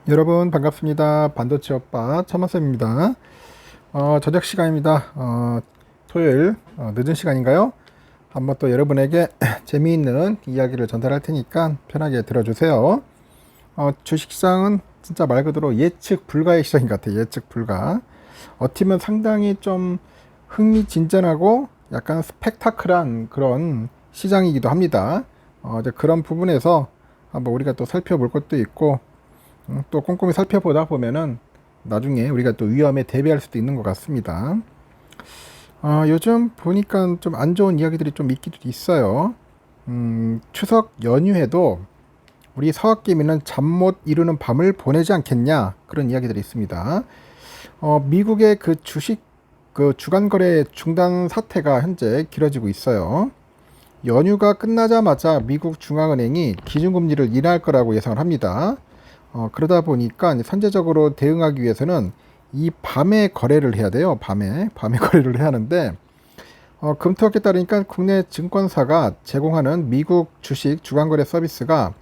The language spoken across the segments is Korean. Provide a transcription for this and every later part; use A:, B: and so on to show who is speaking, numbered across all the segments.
A: 여러분 반갑습니다. 반도체 오빠 천마쌤입니다. 저녁 시간입니다. 토요일 늦은 시간인가요? 한번 또 여러분에게 재미있는 이야기를 전달할 테니까 편하게 들어주세요. 주식시장은 진짜 말 그대로 예측 불가의 시장인 것 같아요. 예측 불가. 어떻게 보면 상당히 좀 흥미진진하고 약간 스펙타클한 그런 시장이기도 합니다. 이제 그런 부분에서 한번 우리가 또 살펴볼 것도 있고 또 꼼꼼히 살펴보다 보면은 나중에 우리가 또 위험에 대비할 수도 있는 것 같습니다. 요즘 보니까 좀 안 좋은 이야기들이 좀 있기도 있어요. 추석 연휴에도 우리 서학개미는 잠 못 이루는 밤을 보내지 않겠냐 그런 이야기들이 있습니다. 미국의 그 주식 그 주간 거래 중단 사태가 현재 길어지고 있어요. 연휴가 끝나자마자 미국 중앙은행이 기준금리를 인하할 거라고 예상을 합니다. 그러다 보니까 선제적으로 대응하기 위해서는 이 밤에 거래를 해야 돼요. 밤에 거래를 해야 하는데 금토학에 따르니까 국내 증권사가 제공하는 미국 주식 주간거래 서비스가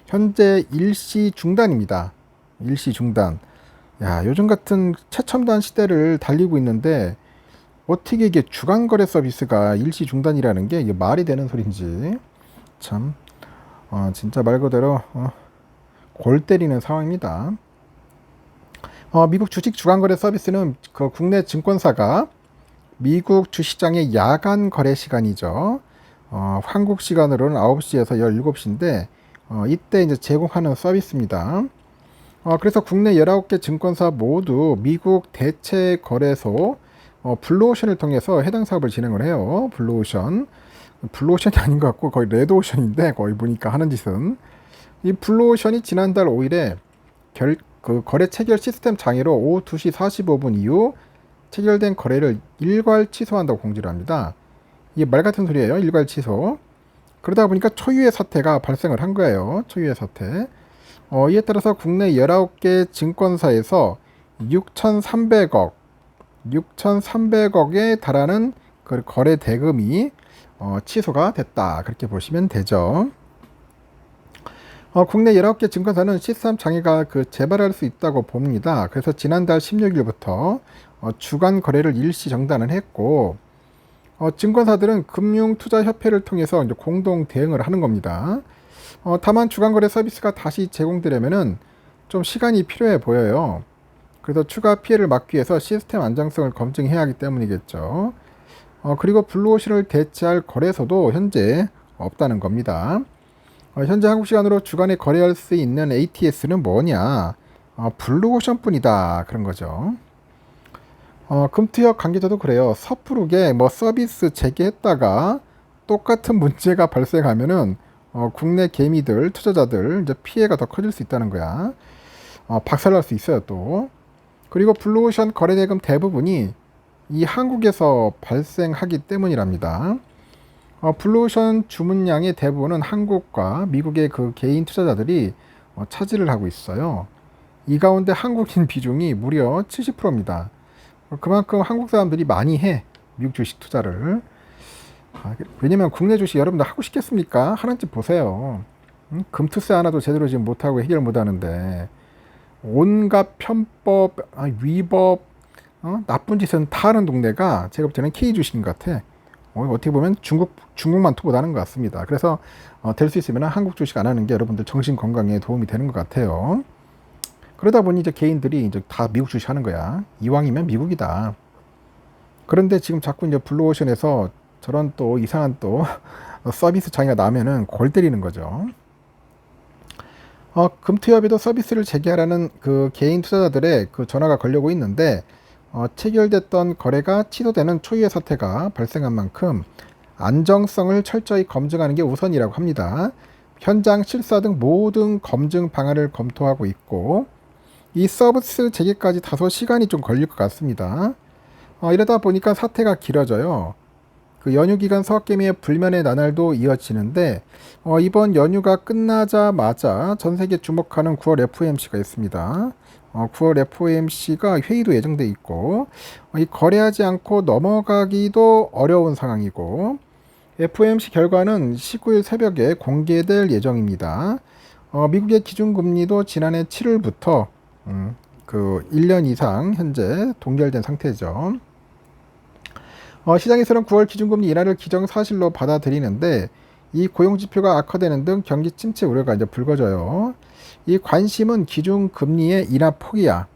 A: 현재 일시 중단입니다. 일시 중단. 야, 요즘 같은 최첨단 시대를 달리고 있는데 어떻게 이게 주간거래 서비스가 일시 중단이라는 게 이게 말이 되는 소린지 참 진짜 말 그대로 골 때리는 상황입니다. 미국 주식 주간거래 서비스는 그 국내 증권사가 미국 주식장의 야간 거래 시간이죠. 한국 시간으로는 9시에서 17시인데 이때 이제 제공하는 서비스입니다. 그래서 국내 19개 증권사 모두 미국 대체 거래소 블루오션을 통해서 해당 사업을 진행을 해요. 블루오션이 아닌 것 같고 거의 레드오션인데 거의 보니까 하는 짓은 이 블루오션이 지난달 5일에 그 거래 체결 시스템 장애로 오후 2시 45분 이후 체결된 거래를 일괄 취소한다고 공지를 합니다. 이게 말 같은 소리예요. 일괄 취소. 그러다 보니까 초유의 사태가 발생을 한 거예요. 초유의 사태. 이에 따라서 국내 19개 증권사에서 6,300억에 달하는 그 거래 대금이 취소가 됐다. 그렇게 보시면 되죠. 국내 19개 증권사는 시스템 장애가 재발할 수 있다고 봅니다. 그래서 지난달 16일부터 주간 거래를 일시 정단을 했고, 증권사들은 금융투자협회를 통해서 이제 공동 대응을 하는 겁니다. 다만 주간 거래 서비스가 다시 제공되려면은 좀 시간이 필요해 보여요. 그래서 추가 피해를 막기 위해서 시스템 안정성을 검증해야 하기 때문이겠죠. 그리고 블루오션을 대체할 거래소도 현재 없다는 겁니다. 현재 한국 시간으로 주간에 거래할 수 있는 ATS는 뭐냐? 블루오션뿐이다 그런 거죠. 금투협 관계자도 그래요. 섣부르게 뭐 서비스 재개했다가 똑같은 문제가 발생하면은 국내 개미들, 투자자들 이제 피해가 더 커질 수 있다는 거야. 박살날 수 있어요 또. 그리고 블루오션 거래 대금 대부분이 이 한국에서 발생하기 때문이랍니다. 블루오션 주문량의 대부분은 한국과 미국의 그 개인 투자자들이 차지를 하고 있어요. 이 가운데 한국인 비중이 무려 70%입니다. 그만큼 한국 사람들이 많이 해. 미국 주식 투자를. 왜냐면 국내 주식 여러분들 하고 싶겠습니까? 하는지 보세요. 금투세 하나도 제대로 지금 못하고 해결 못하는데 온갖 편법, 위법, 나쁜 짓은 다 하는 동네가 제가 볼 때는 K 주식인 것 같아. 어떻게 보면 중국만 투보다는 것 같습니다. 그래서 될 수 있으면 한국 주식 안 하는 게 여러분들 정신 건강에 도움이 되는 것 같아요. 그러다 보니 이제 개인들이 이제 다 미국 주식 하는 거야. 이왕이면 미국이다. 그런데 지금 자꾸 이제 블루오션에서 저런 또 이상한 또 서비스 장애가 나면은 골 때리는 거죠. 금투협에도 서비스를 재개하라는 그 개인 투자자들의 그 전화가 걸려고 있는데 체결됐던 거래가 취소되는 초유의 사태가 발생한 만큼 안정성을 철저히 검증하는 게 우선이라고 합니다. 현장 실사 등 모든 검증 방안을 검토하고 있고 이 서비스 재개까지 다소 시간이 좀 걸릴 것 같습니다. 이러다 보니까 사태가 길어져요. 그 연휴 기간 서학개미의 불면의 나날도 이어지는데 이번 연휴가 끝나자마자 전 세계 주목하는 9월 FOMC가 있습니다. 9월 FOMC가 회의도 예정돼 있고 이 거래하지 않고 넘어가기도 어려운 상황이고 FOMC 결과는 19일 새벽에 공개될 예정입니다. 미국의 기준금리도 지난해 7월부터 그 1년 이상 현재 동결된 상태죠. 시장에서는 9월 기준금리 인하를 기정사실로 받아들이는데 이 고용지표가 악화되는 등 경기 침체 우려가 이제 불거져요. 이 관심은 기준금리의 인하 폭이야.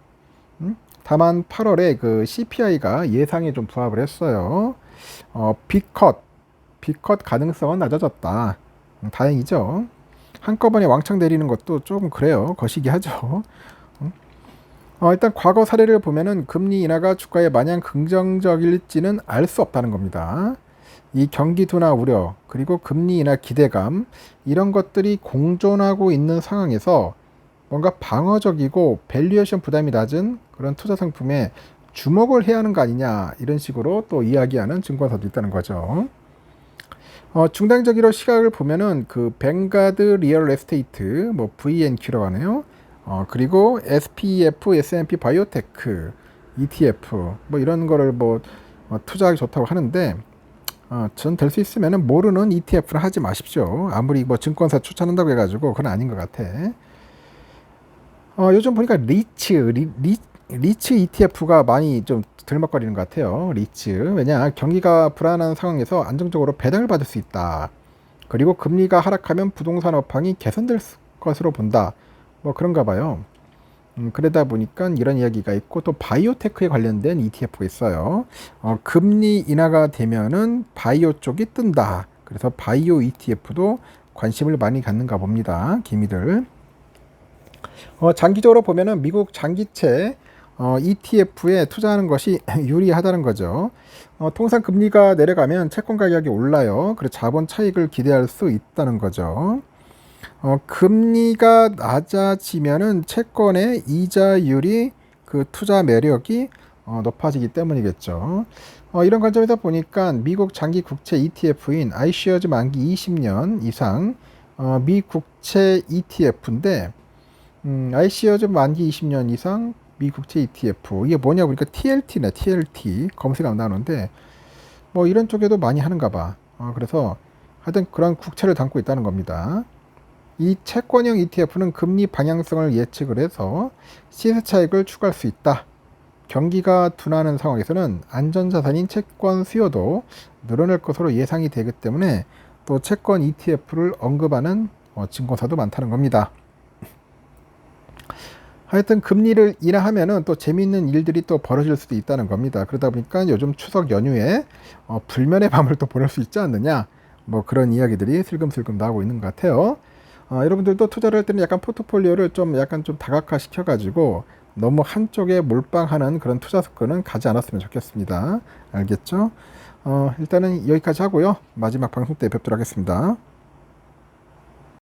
A: 다만 8월에 그 CPI가 예상에 좀 부합을 했어요. B컷 가능성은 낮아졌다. 다행이죠. 한꺼번에 왕창 내리는 것도 조금 그래요. 거시기 하죠. 일단 과거 사례를 보면은 금리 인하가 주가에 마냥 긍정적일지는 알 수 없다는 겁니다. 이 경기 둔화 우려 그리고 금리 인하 기대감 이런 것들이 공존하고 있는 상황에서 뭔가 방어적이고 밸류에이션 부담이 낮은 그런 투자 상품에 주목을 해야 하는 거 아니냐 이런 식으로 또 이야기하는 증권사도 있다는 거죠. 중장기적으로 시각을 보면은 그 뱅가드 리얼 에스테이트 뭐 VNQ라고 하네요. 그리고 SPF, S&P 바이오테크, ETF 뭐 이런 거를 뭐 투자하기 좋다고 하는데 전 될 수 있으면은 모르는 ETF를 하지 마십시오. 아무리 뭐 증권사 추천한다고 해가지고 그건 아닌 것 같아. 요즘 보니까 리츠 ETF가 많이 좀 들먹거리는 것 같아요. 리츠. 왜냐 경기가 불안한 상황에서 안정적으로 배당을 받을 수 있다. 그리고 금리가 하락하면 부동산 업황이 개선될 것으로 본다. 뭐 그런가 봐요. 그러다 보니까 이런 이야기가 있고 또 바이오테크에 관련된 ETF가 있어요. 금리 인하가 되면은 바이오 쪽이 뜬다. 그래서 바이오 ETF도 관심을 많이 갖는가 봅니다. 기미들. 장기적으로 보면은 미국 장기채 ETF에 투자하는 것이 유리하다는 거죠. 통상 금리가 내려가면 채권 가격이 올라요. 그래서 자본 차익을 기대할 수 있다는 거죠. 금리가 낮아지면은 채권의 이자율이 그 투자 매력이 높아지기 때문이겠죠. 이런 관점에서 보니까 미국 장기 국채 ETF인 iShares 만기 20년 이상 미 국채 ETF인데 iShares 만기 20년 이상 미 국채 ETF 이게 뭐냐 보니까 TLT네 TLT 검색하면 나오는데 뭐 이런 쪽에도 많이 하는가 봐. 그래서 하여튼 그런 국채를 담고 있다는 겁니다. 이 채권형 ETF는 금리 방향성을 예측을 해서 시세 차익을 추구할 수 있다. 경기가 둔화하는 상황에서는 안전자산인 채권 수요도 늘어날 것으로 예상이 되기 때문에 또 채권 ETF를 언급하는 증권사도 많다는 겁니다. 하여튼 금리를 인하하면은 또 재미있는 일들이 또 벌어질 수도 있다는 겁니다. 그러다 보니까 요즘 추석 연휴에 불면의 밤을 또 보낼 수 있지 않느냐 뭐 그런 이야기들이 슬금슬금 나오고 있는 것 같아요. 여러분들도 투자를 할 때는 약간 포트폴리오를 약간 좀 다각화 시켜가지고 너무 한쪽에 몰빵하는 그런 투자 습관은 가지 않았으면 좋겠습니다. 알겠죠? 일단은 여기까지 하고요. 마지막 방송 때 뵙도록 하겠습니다.